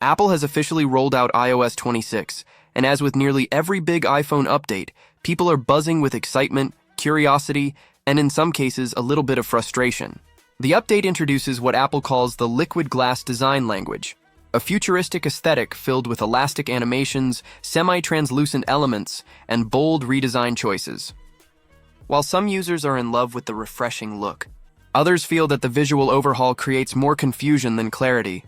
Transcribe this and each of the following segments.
Apple has officially rolled out iOS 26, and as with nearly every big iPhone update, people are buzzing with excitement, curiosity, and in some cases, a little bit of frustration. The update introduces what Apple calls the liquid glass design language, a futuristic aesthetic filled with elastic animations, semi-translucent elements, and bold redesign choices. While some users are in love with the refreshing look, others feel that the visual overhaul creates more confusion than clarity.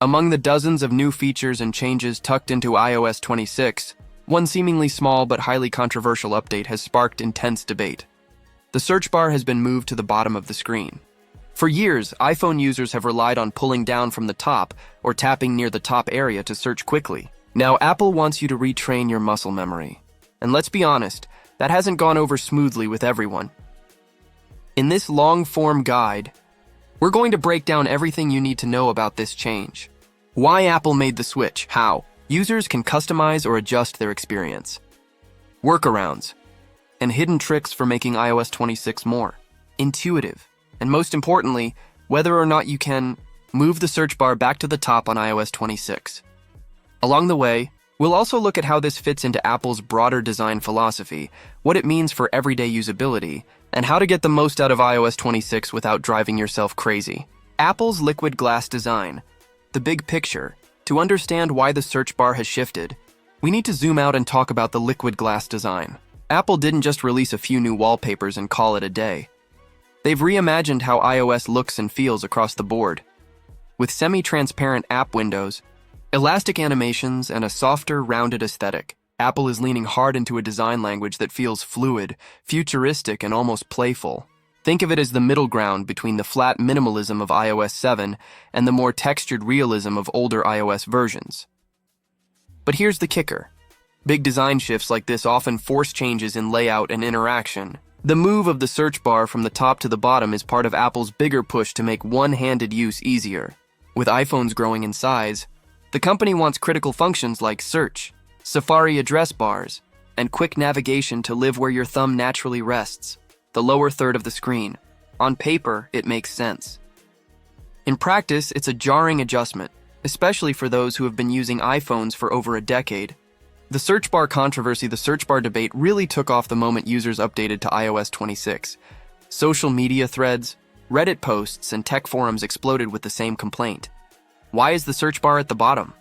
Among the dozens of new features and changes tucked into iOS 26, one seemingly small but highly controversial update has sparked intense debate. The search bar has been moved to the bottom of the screen. For years, iPhone users have relied on pulling down from the top or tapping near the top area to search quickly. Now, Apple wants you to retrain your muscle memory. And let's be honest, that hasn't gone over smoothly with everyone. In this long-form guide, we're going to break down everything you need to know about this change. Why Apple made the switch, how users can customize or adjust their experience, workarounds, and hidden tricks for making iOS 26 more intuitive, and most importantly, whether or not you can move the search bar back to the top on iOS 26. Along the way, we'll also look at how this fits into Apple's broader design philosophy, what it means for everyday usability, and how to get the most out of iOS 26 without driving yourself crazy. Apple's liquid glass design, the big picture. To understand why the search bar has shifted, we need to zoom out and talk about the liquid glass design. Apple didn't just release a few new wallpapers and call it a day. They've reimagined how iOS looks and feels across the board. With semi-transparent app windows, elastic animations, and a softer, rounded aesthetic, Apple is leaning hard into a design language that feels fluid, futuristic, and almost playful. Think of it as the middle ground between the flat minimalism of iOS 7 and the more textured realism of older iOS versions. But here's the kicker. Big design shifts like this often force changes in layout and interaction. The move of the search bar from the top to the bottom is part of Apple's bigger push to make one-handed use easier. With iPhones growing in size, the company wants critical functions like search, Safari address bars, and quick navigation to live where your thumb naturally rests, the lower third of the screen. On paper, it makes sense. In practice, it's a jarring adjustment, especially for those who have been using iPhones for over a decade. The search bar controversy, the search bar debate really took off the moment users updated to iOS 26. Social media threads, Reddit posts, and tech forums exploded with the same complaint. Why is the search bar at the bottom?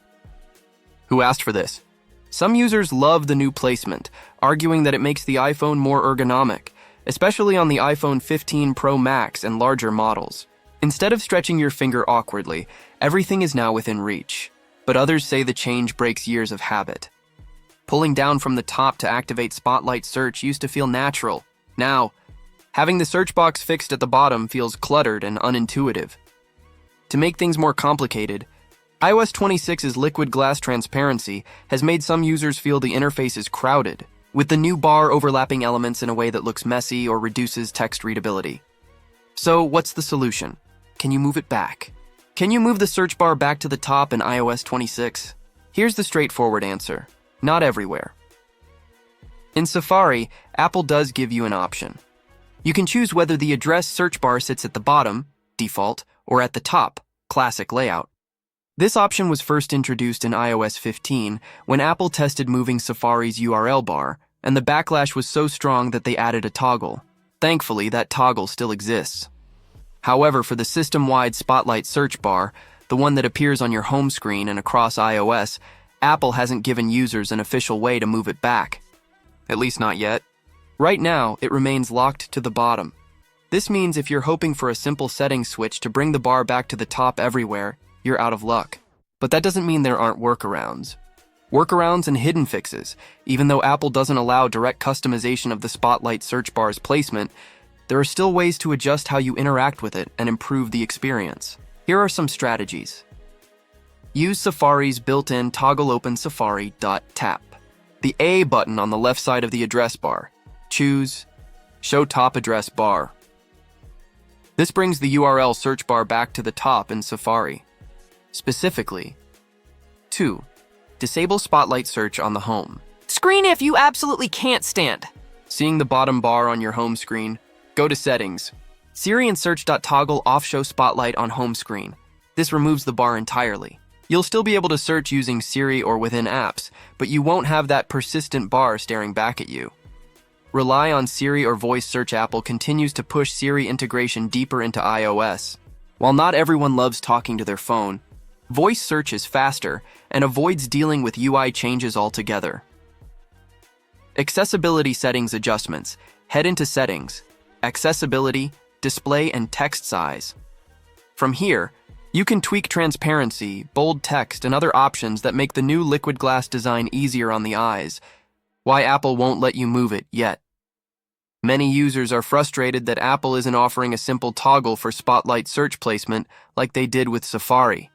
Who asked for this? Some users love the new placement, arguing that it makes the iPhone more ergonomic, especially on the iPhone 15 Pro Max and larger models. Instead of stretching your finger awkwardly, everything is now within reach. But others say the change breaks years of habit. Pulling down from the top to activate Spotlight Search used to feel natural. Now, having the search box fixed at the bottom feels cluttered and unintuitive. To make things more complicated, iOS 26's liquid glass transparency has made some users feel the interface is crowded, with the new bar overlapping elements in a way that looks messy or reduces text readability. So, what's the solution? Can you move it back? Can you move the search bar back to the top in iOS 26? Here's the straightforward answer. Not everywhere. In Safari, Apple does give you an option. You can choose whether the address search bar sits at the bottom, default, or at the top, classic layout. This option was first introduced in iOS 15 when Apple tested moving Safari's URL bar, and the backlash was so strong that they added a toggle. Thankfully, that toggle still exists. However, for the system-wide Spotlight search bar, the one that appears on your home screen and across iOS, Apple hasn't given users an official way to move it back. At least not yet. Right now, it remains locked to the bottom. This means if you're hoping for a simple settings switch to bring the bar back to the top everywhere, you're out of luck. But that doesn't mean there aren't workarounds. Workarounds and hidden fixes. Even though Apple doesn't allow direct customization of the Spotlight search bar's placement, there are still ways to adjust how you interact with it and improve the experience. Here are some strategies. Use Safari's built-in toggle open Safari.tap. The A button on the left side of the address bar. Choose Show Top Address Bar. This brings the URL search bar back to the top in Safari. Specifically, 2. Disable Spotlight Search on the home screen if you absolutely can't stand seeing the bottom bar on your home screen. Go to Settings. Siri and Search.toggle off Show Spotlight on home screen. This removes the bar entirely. You'll still be able to search using Siri or within apps, but you won't have that persistent bar staring back at you. Rely on Siri or voice search. Apple continues to push Siri integration deeper into iOS. While not everyone loves talking to their phone, voice search is faster and avoids dealing with UI changes altogether. Accessibility settings adjustments. Head into Settings, Accessibility, Display and Text Size. From here, you can tweak transparency, bold text, and other options that make the new liquid glass design easier on the eyes. Why Apple won't let you move it yet. Many users are frustrated that Apple isn't offering a simple toggle for Spotlight search placement like they did with Safari.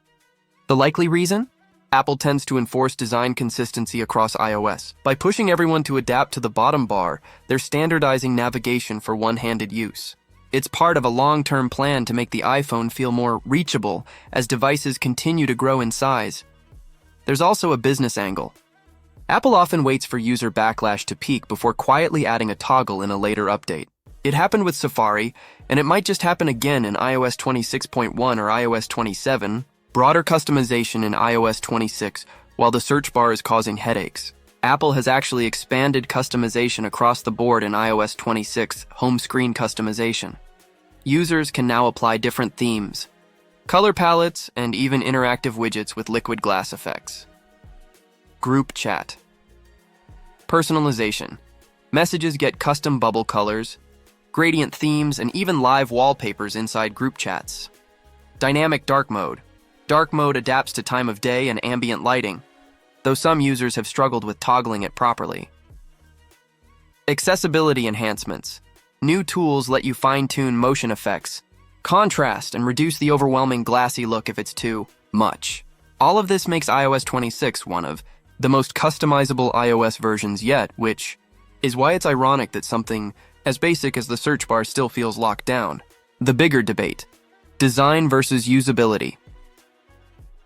The likely reason? Apple tends to enforce design consistency across iOS. By pushing everyone to adapt to the bottom bar, they're standardizing navigation for one-handed use. It's part of a long-term plan to make the iPhone feel more reachable as devices continue to grow in size. There's also a business angle. Apple often waits for user backlash to peak before quietly adding a toggle in a later update. It happened with Safari, and it might just happen again in iOS 26.1 or iOS 27, broader customization in iOS 26, while the search bar is causing headaches. Apple has actually expanded customization across the board in iOS 26 home screen customization. Users can now apply different themes, color palettes, and even interactive widgets with liquid glass effects. Group chat. Personalization. Messages get custom bubble colors, gradient themes, and even live wallpapers inside group chats. Dynamic dark mode. Dark mode adapts to time of day and ambient lighting, though some users have struggled with toggling it properly. Accessibility enhancements. New tools let you fine-tune motion effects, contrast, and reduce the overwhelming glassy look if it's too much. All of this makes iOS 26 one of the most customizable iOS versions yet, which is why it's ironic that something as basic as the search bar still feels locked down. The bigger debate: design versus usability.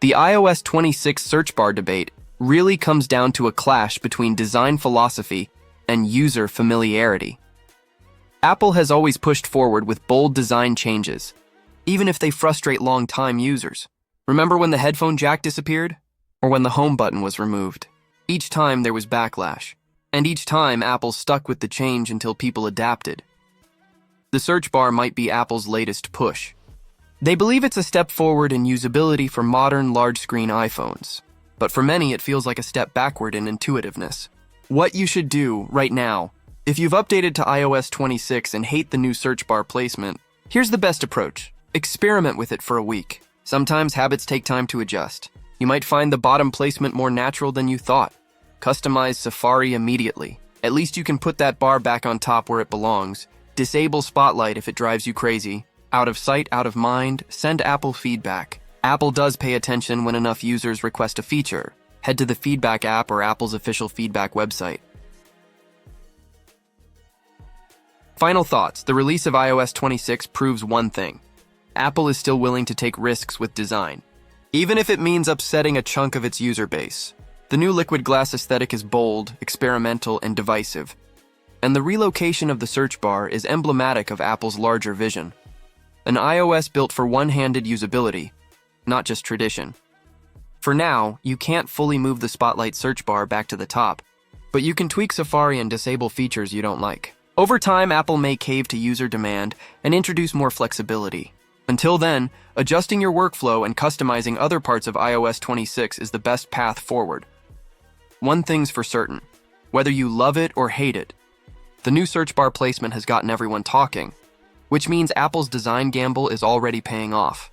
The iOS 26 search bar debate really comes down to a clash between design philosophy and user familiarity. Apple has always pushed forward with bold design changes, even if they frustrate long-time users. Remember when the headphone jack disappeared? Or when the home button was removed? Each time there was backlash, and each time Apple stuck with the change until people adapted. The search bar might be Apple's latest push. They believe it's a step forward in usability for modern large-screen iPhones, but for many it feels like a step backward in intuitiveness. What you should do right now, if you've updated to iOS 26 and hate the new search bar placement, here's the best approach. Experiment with it for a week. Sometimes habits take time to adjust. You might find the bottom placement more natural than you thought. Customize Safari immediately. At least you can put that bar back on top where it belongs. Disable Spotlight if it drives you crazy. Out of sight, out of mind, send Apple feedback. Apple does pay attention when enough users request a feature. Head to the Feedback app or Apple's official feedback website. Final thoughts. The release of iOS 26 proves one thing. Apple is still willing to take risks with design, even if it means upsetting a chunk of its user base. The new liquid glass aesthetic is bold, experimental, and divisive, and the relocation of the search bar is emblematic of Apple's larger vision. An iOS built for one-handed usability, not just tradition. For now, you can't fully move the Spotlight search bar back to the top, but you can tweak Safari and disable features you don't like. Over time, Apple may cave to user demand and introduce more flexibility. Until then, adjusting your workflow and customizing other parts of iOS 26 is the best path forward. One thing's for certain: whether you love it or hate it, the new search bar placement has gotten everyone talking, which means Apple's design gamble is already paying off.